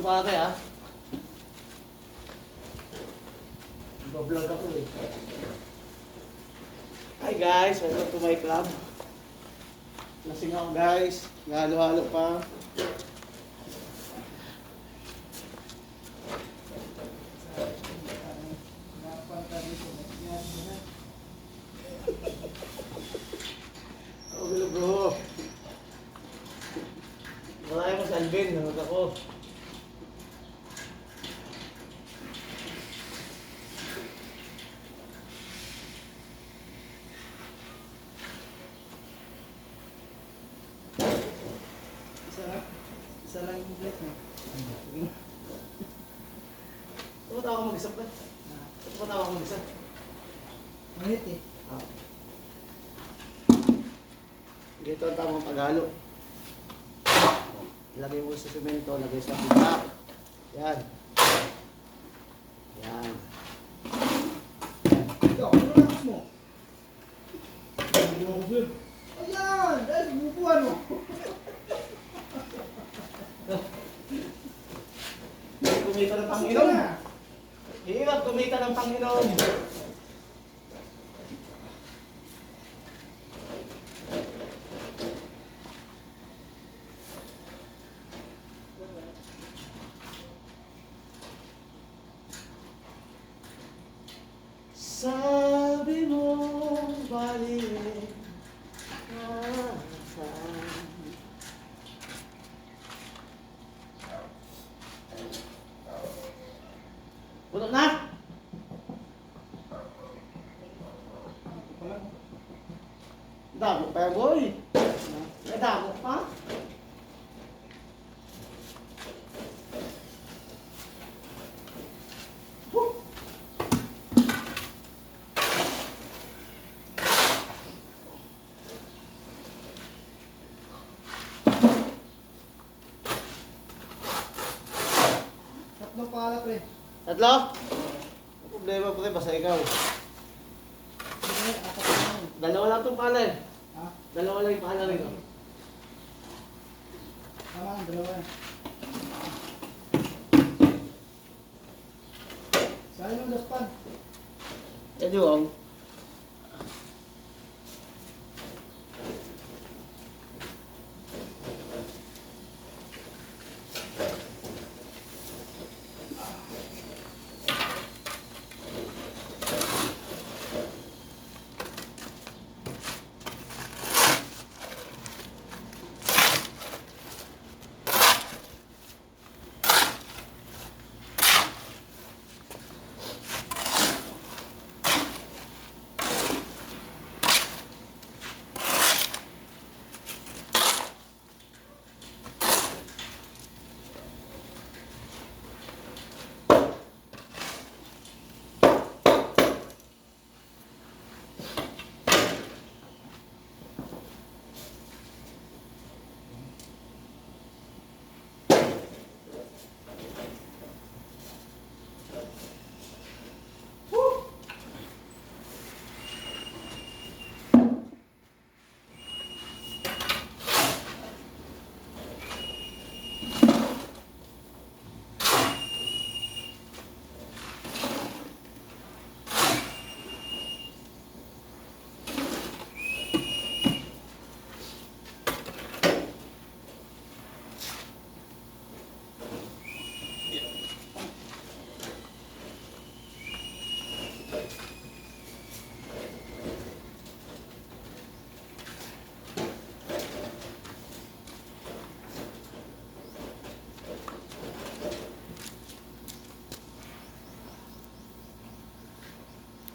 pare ah. Iba-vlog ako eh. Hi guys, welcome to my club. Lasing ako guys. Halo-halo pa. Oh, hello bro. Marami mo sa Alvin, nanood ako. Isa lang yung plate mo. Ito tawa ko mag-isa pa. Ito tawa ko mag-isa. Manit eh. Ah. Dito ang tamang paghalo. Lagay mo sa semento, lagay sa pita. Yan. Yan. Ikaw, ano lakas mo? Ayan! Dahil bubuan mo. Kumita ng Panginoon. Hirap kumita ng Panginoon. Sabi mo balik Putok na! Damo pa yan, boy! May damo pa? Woo! Tatlong pala pre. Tatlo? Ang problema po basta ikaw. Sige, apat na lang. Dalawa lang itong pala eh. Ha? Dalawa lang yung pala rin. Tama ang dalawa. Saan yung daspan? Yan yung